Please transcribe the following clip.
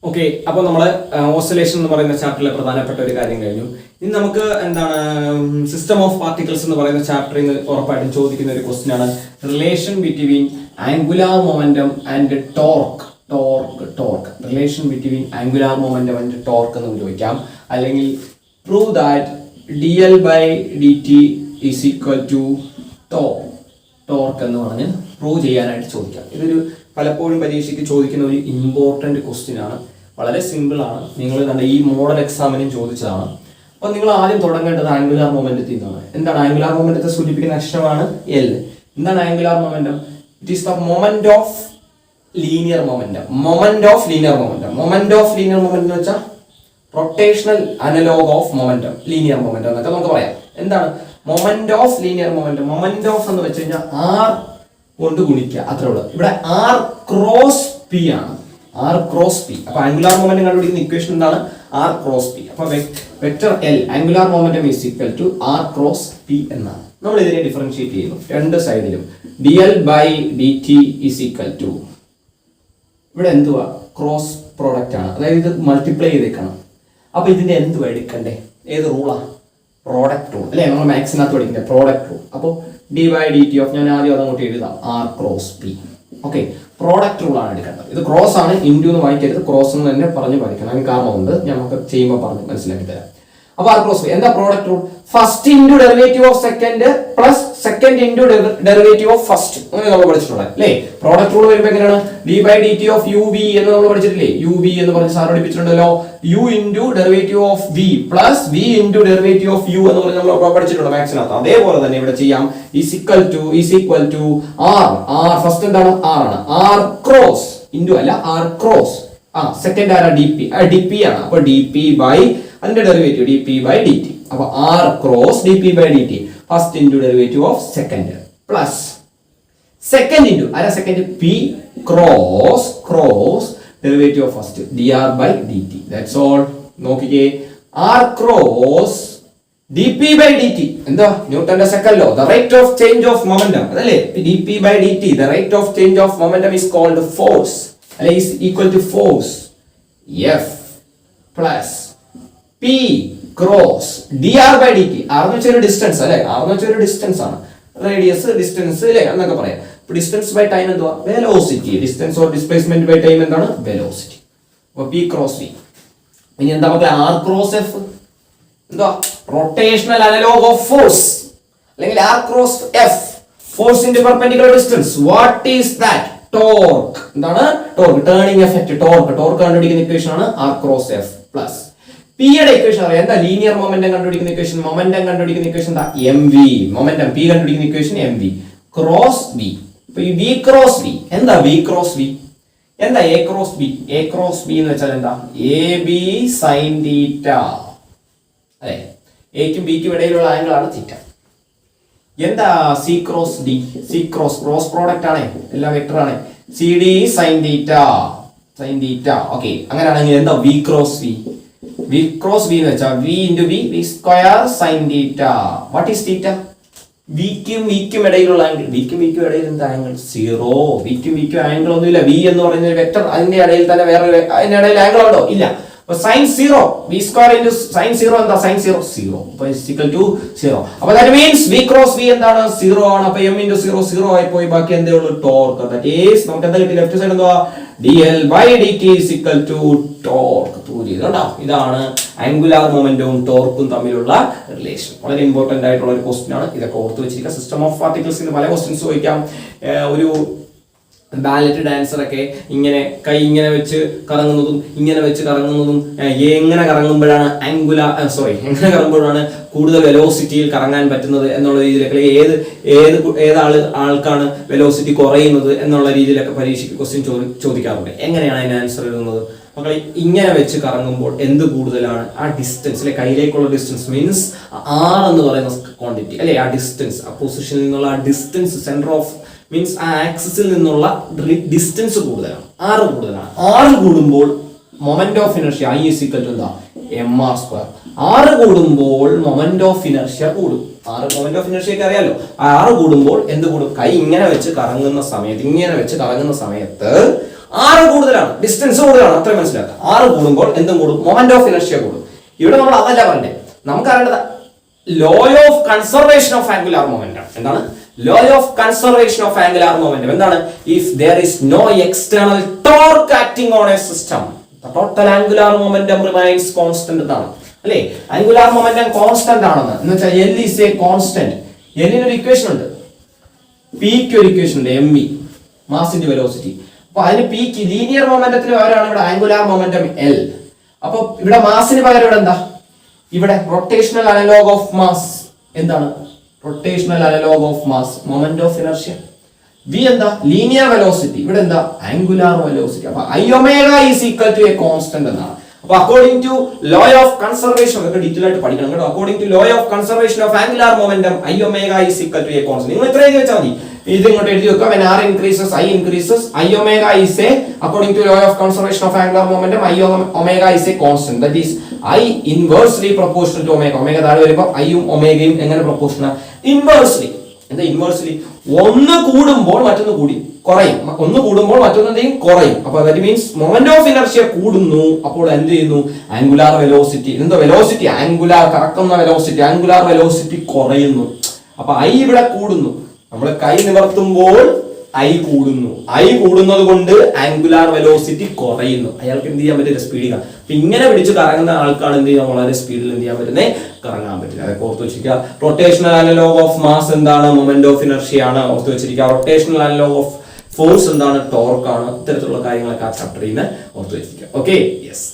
Okay, അപ്പോൾ നമ്മൾ oscillation എന്ന് പറയുന്ന ചാപ്റ്ററിലെ പ്രധാനപ്പെട്ട ഒരു കാര്യം കഴിഞ്ഞു. ഇനി നമുക്ക് സിസ്റ്റം ഓഫ് പാർട്ടിക്കിൾസ് എന്ന് പറയുന്ന ചാപ്റ്ററിൽ നിന്ന് ഉറപ്പായിട്ടും ചോദിക്കുന്ന ഒരു ക്വസ്റ്റ്യൻ ആണ് relation between angular momentum and torque. Relation between angular momentum and torque എന്ന് ചോദിക്കാം. അല്ലെങ്കിൽ prove that dl/dt is equal to torque എന്ന് പറഞ്ഞ് പ്രൂവ് ചെയ്യാനായിട്ട് ചോദിക്കാം. ഇതൊരു പലപ്പോഴും പരീക്ഷയ്ക്ക് ചോദിക്കുന്ന ഒരു ഇമ്പോർട്ടൻറ്റ് ക്വസ്റ്റ്യൻ ആണ്. വളരെ സിമ്പിൾ ആണ്. നിങ്ങൾ കണ്ട ഈ മോഡൽ എക്സാമിനും ചോദിച്ചതാണ്. അപ്പോൾ നിങ്ങൾ ആദ്യം തുടങ്ങേണ്ടത് ആംഗുലാർ മൊമെന്റത്തിൽ നിന്നാണ്. എന്താണ് ആംഗുലാർ മൊമെന്റത്തെ സൂചിപ്പിക്കുന്ന അക്ഷരമാണ് എൽ. എന്താണ് angular momentum? It is the moment of linear momentum. Moment of linear momentum എന്ന് വെച്ചാൽ rotational analog of momentum, linear momentum എന്നൊക്കെ നമുക്ക് പറയാം. എന്താണ് moment of linear momentum? Moment of എന്ന് വെച്ച് കഴിഞ്ഞാൽ ആർ കൊണ്ട് ഗുണിക്കുക, അത്രേ ഉള്ളൂ. ഇവിടെ ആർ ക്രോസ് പി ആണ്. R cross P. അപ്പൊ ആംഗുലാർ മൊമെന്റം കണ്ടുപിടിക്കുന്ന ഇക്വേഷൻ എന്താണ്? R cross P. അപ്പൊ vector L angular momentum is equal to R cross P എന്നാണ്. നമ്മൾ ഇതിനെ ഡിഫറൻഷിയേറ്റ് ചെയ്യുന്നു രണ്ട് സൈഡിലും. dl/dt ഈസ് ഈക്വൽ ടു, ഇവിടെ എന്തുവാ? ക്രോസ് പ്രോഡക്റ്റ് ആണ്, അതായത് ഇത് മൾട്ടിപ്ലൈ ചെയ്തേക്കണം. അപ്പൊ ഇതിന്റെ എന്തുവാ എടുക്കണ്ടേ? ഏത് റൂളാ? പ്രോഡക്റ്റ് റൂൾ അല്ലെ? നമ്മൾ മാത്സിനകത്ത് പഠിക്കുന്നത് പ്രോഡക്റ്റ് റൂൾ. അപ്പോൾ d/dt ഓഫ്, ഞാൻ ആദ്യം അതങ്ങോട്ട് എഴുതാം, R cross P. Okay, product rule ആണ് എടുക്കേണ്ടത്. ഇത് ക്രോസ് ആണ്, ഇൻഡു എന്ന് വായിക്കരുത്, ക്രോസ് എന്ന് തന്നെ പറഞ്ഞു പഠിക്കണം. അതിന് കാരണമുണ്ട്, നമുക്ക് ചെയ്യുമ്പോൾ പറഞ്ഞ് മനസ്സിലാക്കി തരാം. അപ്പൊ ആർ ക്രോസ് പി എന്താ product rule? First into derivative of second plus second into derivative of first. അങ്ങനെ നമ്മൾ പഠിച്ചിട്ടുള്ളത് അല്ലേ? പ്രോഡക്റ്റ് റൂൾ വരുമ്പോൾ എങ്ങനെയാണ്? d/dt ഓഫ് യു വി എന്ന് നമ്മൾ പഠിച്ചിട്ടില്ലേ? യു വി എന്ന് പറഞ്ഞ് സാർ പഠിപ്പിച്ചിട്ടുണ്ടല്ലോ. U into derivative of V plus V into derivative of U എന്ന് പറഞ്ഞ് നമ്മൾ പഠിച്ചിട്ടുണ്ട് മാത്സിനകത്ത്. അതേപോലെ തന്നെ ഇവിടെ ചെയ്യാം. Is equal to R. First എന്താണ്? ആർ ആണ്. ആർ ക്രോസ് ഇൻറ്റു അല്ല, ആർ ക്രോസ്. സെക്കൻഡ് ആരാ? dp ആണ്. അപ്പൊ dp ബൈ അതിന്റെ ഡെറിവേറ്റീവ് dp/dt. അപ്പൊ R cross dp/dt first into derivative of second plus second into ആരാ? Second p cross derivative of first dr/dt. That's all. നോക്കിക്കേ, R cross dp/dt എന്താ? ന്യൂട്ടന്റെ second law, the rate of change of momentum അതല്ലേ? dp/dt the rate of change of momentum is called force അല്ലെ? Is equal to force f plus p cross dr/dt. r എന്ന് വെച്ചാൽ ഒരു distance അല്ലെ? r എന്ന് വെച്ചാൽ ഒരു ഡിസ്റ്റൻസ് ആണ്, റേഡിയസ്, ഡിസ്റ്റൻസ് അല്ലേ എന്നൊക്കെ പറയാം. ഡിസ്റ്റൻസ് ബൈ ടൈം എന്തുവാ? Velocity. Distance or displacement by time എന്താണ്? വെലോസിറ്റി. അപ്പൊ p ക്രോസ് v. ഇനി എന്താ മക്കളെ? r ക്രോസ് f എന്തുവാ? റൊട്ടേഷണൽ അനലോഗ് ഓഫ് ഫോഴ്സ് അല്ലെങ്കിൽ r cross f, force into perpendicular distance. What is that? Torque. എന്താണ്? Torque, turning effect. Torque കണ്ടുപിടിക്കുന്ന equation ആണ് r cross f plus p യുടെ equation അറിയാം. എന്താ? ലീനിയർ മൊമെന്റം കണ്ടുപിടിക്കുന്ന equation. Momentum കണ്ടുപിടിക്കുന്ന ഇക്വേഷൻ എന്താ? mv. മൊമെന്റം p കണ്ടുപിടിക്കുന്ന ഇക്വേഷൻ mv ക്രോസ് v. അപ്പൊ ഈ v ക്രോസ് v എന്താ? v ക്രോസ് v എന്താ? a cross b. a cross b എന്ന് വെച്ചാൽ എന്താ? ab sin തീറ്റ അല്ലേ? a ക്കും b ക്കും ഇടയിലുള്ള ആംഗിൾ ആണ് തീറ്റ. എന്താ? c cross d. c cross product ആണ്, എല്ലാം വെക്ടർ ആണ്. cd sin തീറ്റ. ഓക്കെ, അങ്ങനെയാണെങ്കിൽ എന്താ? v cross v. v cross v എന്ന് വെച്ചാൽ v into v square sine theta. What is theta? v ക്കും ഇടയിലുള്ള ആംഗിൾ. v ക്കും ഇടയിൽ എന്താ ആംഗിൾ? 0. v ക്കും ആംഗിൾ ഒന്നുമില്ല. v എന്ന് പറയുന്ന ഒരു വെക്ടർ, അതിന്റെ ഇടയിൽ തന്നെ വേറെ അതിന്റെ ഇടയിൽ ആംഗിൾ ഉണ്ടോ? ഇല്ല. അപ്പൊ sine 0 v square into sine 0 എന്താ? സൈൻ 0. അപ്പൊ ഈക്വൽ ടു 0. അപ്പൊ that means v cross v എന്താണ്? 0 ആണ്. അപ്പൊ m ഇൻറ്റു 0 ആയി പോയി. ബാക്കി എന്തേ ഉള്ളൂ? ടോർക്ക്. ദാറ്റ് ഈസ് നമുക്ക് എന്താ കിട്ടി? ലെഫ്റ്റ് സൈഡ് എന്തുവാ? dl/dt is equal to torque. ഇതാണ് ആംഗുലാർ മൊമെന്റവും ടോർക്കും തമ്മിലുള്ള റിലേഷൻ. വളരെ ഇമ്പോർട്ടന്റ് ആയിട്ടുള്ള ഒരു ക്വസ്റ്റ്യൻ ആണ്. ഇതൊക്കെ ഓർത്ത് വെച്ചിരിക്കുക. സിസ്റ്റം ഓഫ് പാർട്ടിക്കിൾസിന് പല ക്വസ്റ്റ്യൻസ് ചോദിക്കാം. ഒരു ബാലറ്റ് ഡാൻസർ ഒക്കെ ഇങ്ങനെ കൈ ഇങ്ങനെ വെച്ച് കറങ്ങുന്നതും ഇങ്ങനെ വെച്ച് കറങ്ങുന്നതും എങ്ങനെ കറങ്ങുമ്പോഴാണ് എങ്ങനെ കറങ്ങുമ്പോഴാണ് കൂടുതൽ വെലോസിറ്റിയിൽ കറങ്ങാൻ പറ്റുന്നത് എന്നുള്ള രീതിയിലൊക്കെ ആൾക്കാണ് വെലോസിറ്റി കുറയുന്നത് എന്നുള്ള രീതിയിലൊക്കെ പരീക്ഷയ്ക്ക് ക്വസ്റ്റ്യൻ ചോദിക്കാറുണ്ട്. എങ്ങനെയാണ് അതിന് ആൻസർ എഴുതുന്നത്? മക്കളെ, ഇങ്ങനെ വെച്ച് കറങ്ങുമ്പോൾ എന്ത് കൂടുതലാണ്? ആ ഡിസ്റ്റൻസ് അല്ലെ, കയ്യിലേക്കുള്ള ഡിസ്റ്റൻസ് മീൻസ് ആർ എന്ന് പറയുന്ന ക്വാണ്ടിറ്റി അല്ലെ, ആ ഡിസ്റ്റൻസ്, ആ പൊസിഷനിൽ നിന്നുള്ള ആ ഡിസ്റ്റൻസ്, സെന്റർ ഓഫ് മീൻസ് ആ ആക്സിസിൽ നിന്നുള്ള ഡിസ്റ്റൻസ് കൂടുതലാണ്, ആറ് കൂടുതലാണ്. 6 കൂടുമ്പോൾ moment of inertia I is equal to എന്താ? mr². 6 കൂടുമ്പോൾ മൊമെന്റ് ഓഫ് ഇനർഷ്യ കൂടും. 6 മൊമെന്റ് ഓഫ് ഇനർഷ്യക്ക് അറിയാലോ. 6 കൂടുമ്പോൾ എന്ത് കൂടും? കൈ ഇങ്ങനെ വെച്ച് കറങ്ങുന്ന സമയത്ത് R കൂടുതലാണ്, ഡിസ്റ്റൻസ് കൂടുതലാണ്, അത്ര മനസ്സിലാക്കുക. R കൂടുമ്പോൾ എന്തും കൂടും, മൊമെന്റ് ഓഫ് ഇനർഷ്യ കൂടും. ഇവിടെ നമ്മൾ അതല്ല പറഞ്ഞത്, നമുക്കറിയേണ്ടത് law of conservation of angular momentum. എന്താണ് law of conservation of angular momentum? എന്താണ്? If there is no external torque acting on a system, the total angular momentum remains constant എന്നാണ് അല്ലേ? ആംഗുലാർ മൊമെന്റം കോൺസ്റ്റന്റ് ആണെന്ന് എന്ന് വെച്ചാൽ L is a constant. L ന് ഒരു equation ഉണ്ട്, P ക്ക് ഒരു ഇക്വേഷൻ ഉണ്ട്, mv മാസ് ഇൻടു വെലോസിറ്റി. അപ്പൊ അതിന് P ക്ക് ലീനിയർ മൊമെന്റത്തിന് പകരമാണ് ഇവിടെ ആംഗുലാർ മൊമെന്റം L. അപ്പൊ ഇവിടെ മാസിന് പകരം ഇവിടെ എന്താ? ഇവിടെ റൊട്ടേഷണൽ അനലോഗ് ഓഫ് മാസ്. എന്താണ് rotational analog of mass? Moment of inertia. V എന്താ? Linear velocity. ഇവിടെ എന്താ? Angular velocity. അപ്പൊ I omega is equal to a constant എന്നാണ്. അപ്പൊ according to law of conservation, അതൊക്കെ ഡീറ്റെയിൽ ആയിട്ട് പഠിക്കണം കേട്ടോ. According to law of conservation of angular momentum I omega is equal to a constant. നിങ്ങൾ ഇത്ര എഴുതി വെച്ചാൽ മതി. ഇത് ഇങ്ങോട്ട് എഴുതി വെക്കുക. when R increases, I increases. I omega is a, according to law of conservation of angular momentum, I omega is a constant. That is I inversely proportional to omega. Omega താഴെ വരുമ്പോൾ I ഉം ഒമേഗയും എങ്ങനെ proportional? Inversely. എന്താ inversely? ഒന്ന് കൂടുമ്പോൾ മറ്റൊന്ന് കൂടി കുറയും, ഒന്ന് കൂടുമ്പോൾ മറ്റൊന്നെന്തെയും കുറയും. അപ്പൊ that means moment of inertia കൂടുന്നു, അപ്പോൾ എന്ത് ചെയ്യുന്നു? Angular velocity. എന്താ വെലോസിറ്റി? ആംഗുലാർ കറക്കുന്ന വെലോസിറ്റി, ആംഗുലാർ വെലോസിറ്റി കുറയുന്നു. അപ്പൊ I ഇവിടെ കൂടുന്നു, നമ്മൾ കൈ നിവർത്തുമ്പോൾ I കൂടുന്നു. I കൂടുന്നത് കൊണ്ട് ആംഗുലാർ വെലോസിറ്റി കുറയുന്നു. അയാൾക്ക് എന്ത് ചെയ്യാൻ പറ്റില്ല? സ്പീഡിൽ. അപ്പൊ ഇങ്ങനെ പിടിച്ച് കറങ്ങുന്ന ആൾക്കാണ് എന്ത് ചെയ്യാൻ വളരെ സ്പീഡിൽ എന്ത് ചെയ്യാൻ പറ്റുന്നത്? കറങ്ങാൻ പറ്റില്ല. അതൊക്കെ ഓർത്ത് വെച്ചിരിക്കുക. റൊട്ടേഷണൽ അനലോഗ് ഓഫ് മാസ് എന്താണ്? മൊമെന്റ് ഓഫ് ഇനർഷ്യ ആണ്. ഓർത്ത് വെച്ചിരിക്കുക. റൊട്ടേഷണൽ അനലോഗ് ഓഫ് ഫോഴ്സ് എന്താണ്? ടോർക്ക് ആണ്. ഇത്തരത്തിലുള്ള കാര്യങ്ങളൊക്കെ ആ ചാപ്റ്ററിൽ നിന്ന് ഓർത്ത് വെച്ചിരിക്കുക. Okay, yes.